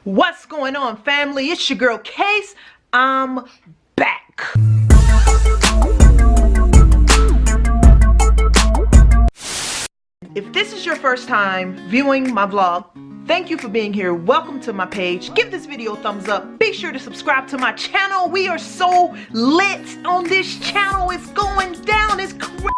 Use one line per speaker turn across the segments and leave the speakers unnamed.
What's going on, family? It's your girl Kace. I'm back. If this is your first time viewing my vlog, thank you for being here. Welcome to my page. Give this video a thumbs up. Be sure to subscribe to my channel. We are so lit on this channel. It's going down. It's crazy.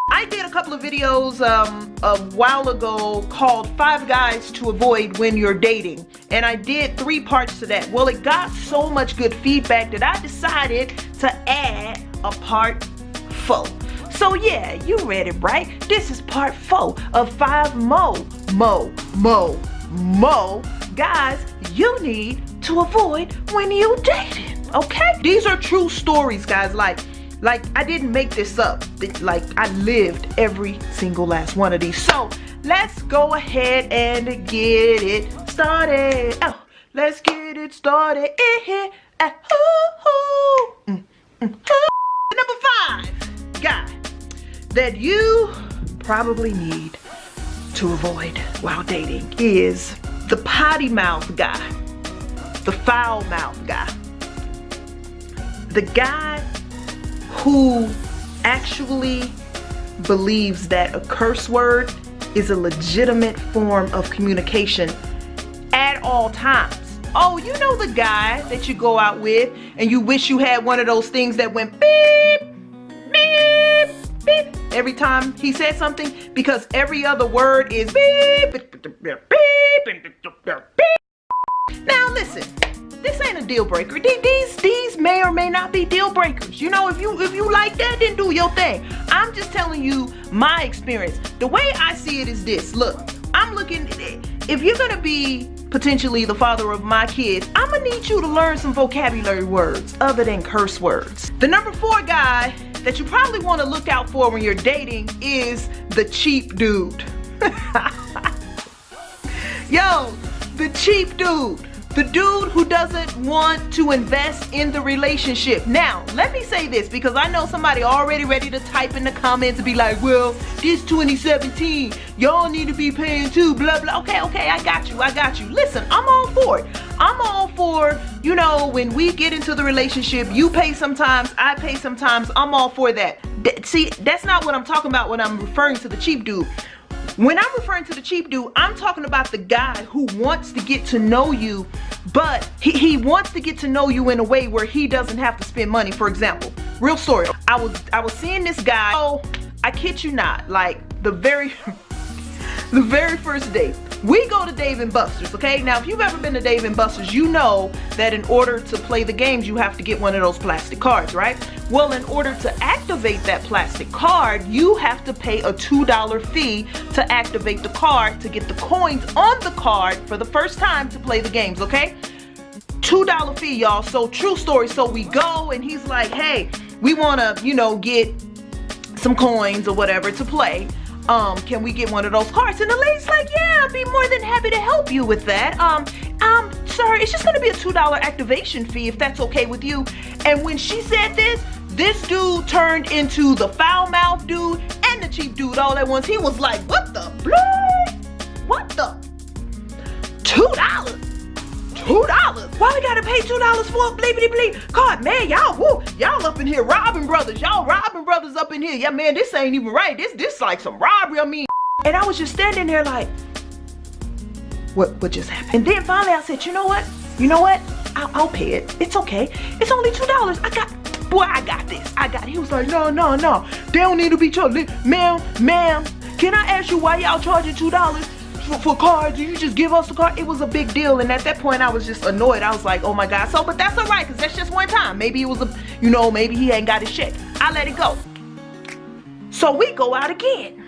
I did a couple of videos a while ago called 5 Guides to Avoid When You're Dating, and I did 3 parts to that. Well, it got so much good feedback that I decided to add a part 4. So yeah, you read it right. This is part 4 of 5 guys you need to avoid when you dating. Okay? These are true stories, guys. Like I didn't make this up. Like I lived every single last one of these. So let's go ahead and get it started. Oh, let's get it started. Number 5 guy that you probably need to avoid while dating is the potty mouth guy, the foul mouth guy, the guy who actually believes that a curse word is a legitimate form of communication at all times. Oh, you know the guy that you go out with and you wish you had one of those things that went beep, beep, beep every time he said something, because every other word is beep, beep, beep, beep. Now listen, this ain't a deal breaker. These may or may not be deal breakers. You know, if you like that, then do your thing. I'm just telling you my experience. The way I see it is this. Look, I'm looking, if you're gonna be potentially the father of my kids, I'm gonna need you to learn some vocabulary words other than curse words. The number 4 guy that you probably want to look out for when you're dating is the cheap dude. Yo, the cheap dude. The dude who doesn't want to invest in the relationship. Now, let me say this, because I know somebody already ready to type in the comments and be like, well, this 2017, y'all need to be paying too, blah, blah. Okay, I got you. Listen, I'm all for it. I'm all for, you know, when we get into the relationship, you pay sometimes, I pay sometimes. I'm all for that. See, that's not what I'm talking about when I'm referring to the cheap dude. When I'm referring to the cheap dude, I'm talking about the guy who wants to get to know you, but he wants to get to know you in a way where he doesn't have to spend money. For example, real story. I was seeing this guy. Oh, I kid you not, like the very first date. We go to Dave & Buster's, okay? Now, if you've ever been to Dave & Buster's, you know that in order to play the games, you have to get one of those plastic cards, right? Well, in order to activate that plastic card, you have to pay a $2 fee to activate the card to get the coins on the card for the first time to play the games, okay? $2 fee, y'all. So, true story. So, we go and he's like, hey, we want to, you know, get some coins or whatever to play. Can we get one of those cards? And the lady's like, yeah, I'd be more than happy to help you with that. Sir, it's just gonna be a $2 activation fee if that's okay with you. And when she said this dude turned into the foul mouth dude and the cheap dude all at once. He was like, what the blood? What the? $2? Why we gotta pay $2 for a bleepity bleep card? Man, y'all up in here robbing brothers. Y'all robbing brothers up in here. Yeah, man, this ain't even right. This like some robbery, I mean. And I was just standing there like, what just happened? And then finally I said, you know what? I'll pay it. It's okay. It's only $2. I got this. He was like, no. They don't need to be charged. Ma'am, can I ask you why y'all charging $2? For cards? You just give us the card? It was a big deal, and at that point I was just annoyed. I was like, oh my god. So, but that's all right, because that's just one time. Maybe it was maybe he ain't got his check. I let it go. So we go out again.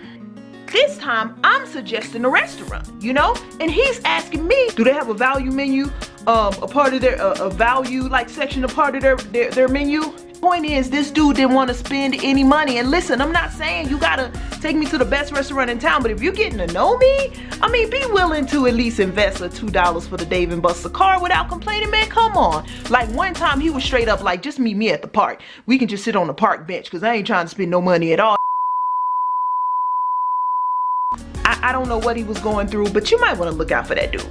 This time I'm suggesting a restaurant, and he's asking me, do they have a value menu, a part of their a value like section, a part of their menu? Point is, this dude didn't want to spend any money. And listen, I'm not saying you gotta take me to the best restaurant in town, but if you're getting to know me, I mean, be willing to at least invest a $2 for the Dave & Buster card without complaining, man. Come on. Like one time he was straight up like, just meet me at the park. We can just sit on the park bench because I ain't trying to spend no money at all. I don't know what he was going through, but you might want to look out for that dude.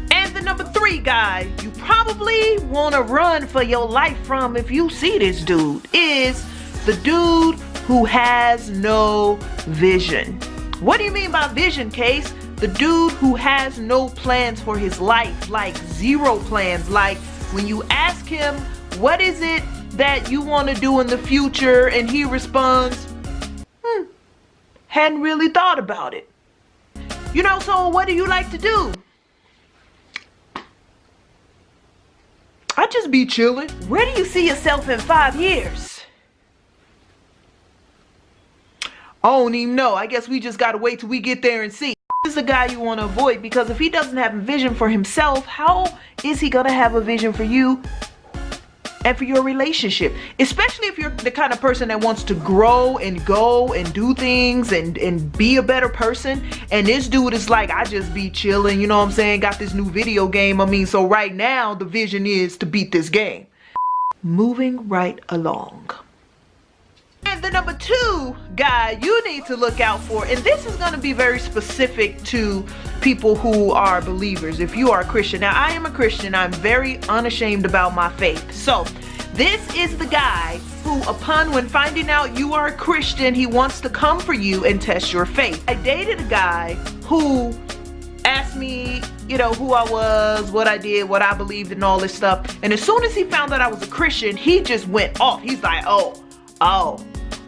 And the number 3 guy you probably want to run for your life from if you see this dude is the dude who has no vision. What do you mean by vision, Kace? The dude who has no plans for his life, like 0 plans. Like when you ask him, what is it that you want to do in the future? And he responds, hadn't really thought about it. You know, so what do you like to do? I just be chilling. Where do you see yourself in 5 years? I don't even know. I guess we just gotta wait till we get there and see. This is the guy you want to avoid, because if he doesn't have a vision for himself, how is he gonna have a vision for you and for your relationship? Especially if you're the kind of person that wants to grow and go and do things and be a better person. And this dude is like, I just be chilling, you know what I'm saying? Got this new video game. I mean, so right now the vision is to beat this game. Moving right along. And the number 2 guy you need to look out for, and this is going to be very specific to people who are believers. If you are a Christian, now I am a Christian, I'm very unashamed about my faith. So this is the guy who, when finding out you are a Christian, he wants to come for you and test your faith. I dated a guy who asked me, you know, who I was, what I did, what I believed, and all this stuff. And as soon as he found out I was a Christian, he just went off. He's like, oh,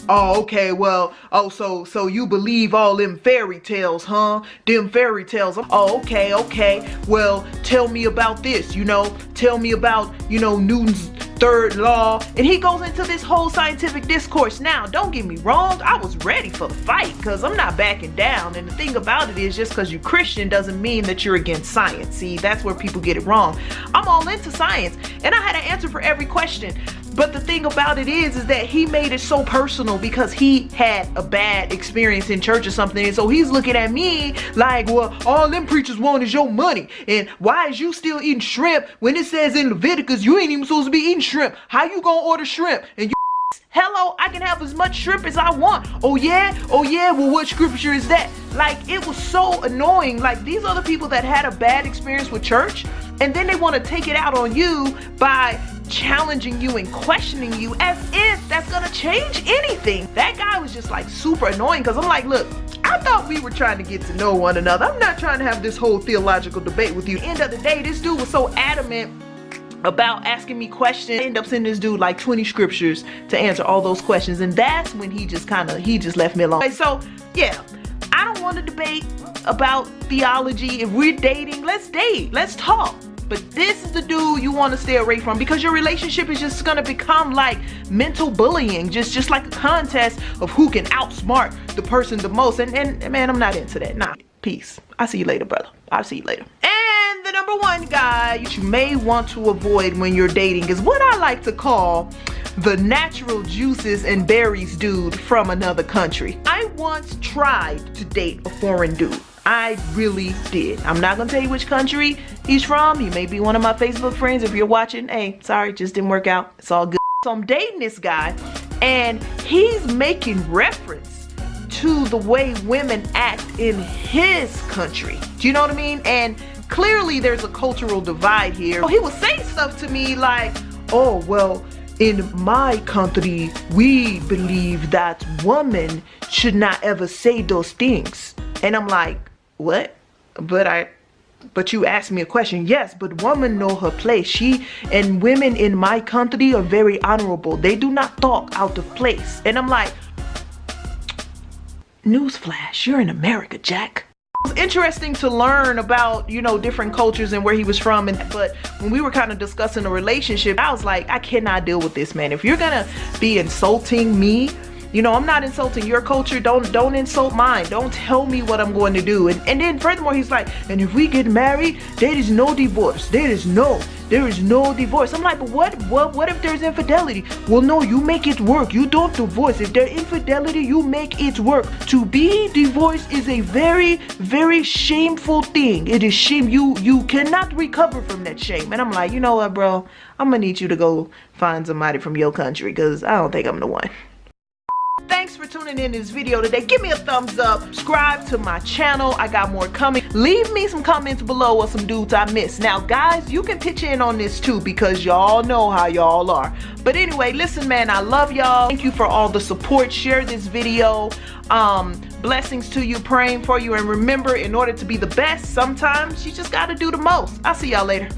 okay, well, so you believe all them fairy tales, huh? Them fairy tales. Oh, okay. Well, tell me about this, you know? Tell me about, you know, Newton's 3rd law. And he goes into this whole scientific discourse. Now, don't get me wrong, I was ready for the fight, because I'm not backing down. And the thing about it is, just because you're Christian doesn't mean that you're against science. See, that's where people get it wrong. I'm all into science, and I had an answer for every question. But the thing about it is that he made it so personal because he had a bad experience in church or something. And so he's looking at me like, well, all them preachers want is your money. And why is you still eating shrimp when it says in Leviticus you ain't even supposed to be eating shrimp? How you gonna order shrimp? And you, hello, I can have as much shrimp as I want. Oh yeah, well, what scripture is that? Like, it was so annoying. Like, these are the people that had a bad experience with church, and then they want to take it out on you by challenging you and questioning you as if that's gonna change anything. That guy was just like super annoying, because I'm like, look, I thought we were trying to get to know one another. I'm not trying to have this whole theological debate with you. At the end of the day, this dude was so adamant about asking me questions. I ended up sending this dude like 20 scriptures to answer all those questions, and that's when he just left me alone. Okay, so yeah, I don't want to debate about theology. If we're dating, let's date, let's talk. But this is the dude you want to stay away from, because your relationship is just going to become like mental bullying, just like a contest of who can outsmart the person the most. And man, I'm not into that. Nah, peace. I'll see you later, brother. I'll see you later. And the number 1 guy you may want to avoid when you're dating is what I like to call the natural juices and berries dude from another country. I once tried to date a foreign dude. I really did. I'm not gonna tell you which country he's from. He may be one of my Facebook friends. If you're watching, hey, sorry, just didn't work out. It's all good. So I'm dating this guy, and he's making reference to the way women act in his country. Do you know what I mean? And clearly there's a cultural divide here. So he would say stuff to me like, oh, well, in my country, we believe that women should not ever say those things. And I'm like, what? But you asked me a question. Yes, but women know her place. And women in my country are very honorable. They do not talk out of place. And I'm like, newsflash, you're in America, Jack. It was interesting to learn about, you know, different cultures and where he was from. But when we were kind of discussing a relationship, I was like, I cannot deal with this, man. If you're gonna be insulting me, you know, I'm not insulting your culture. Don't insult mine. Don't tell me what I'm going to do. And then furthermore, he's like, and if we get married, there is no divorce. There is no divorce. I'm like, but what if there's infidelity? Well, no, you make it work. You don't divorce. If there's infidelity, you make it work. To be divorced is a very, very shameful thing. It is shame. You cannot recover from that shame. And I'm like, you know what, bro? I'm gonna need you to go find somebody from your country, because I don't think I'm the one. Thanks for for tuning in this video today. Give me a thumbs up. Subscribe to my channel. I got more coming. Leave me some comments below of some dudes I missed. Now, guys, you can pitch in on this too because y'all know how y'all are. But anyway, listen, man, I love y'all. Thank you for all the support. Share this video. Blessings to you, praying for you. And remember, in order to be the best, sometimes you just got to do the most. I'll see y'all later.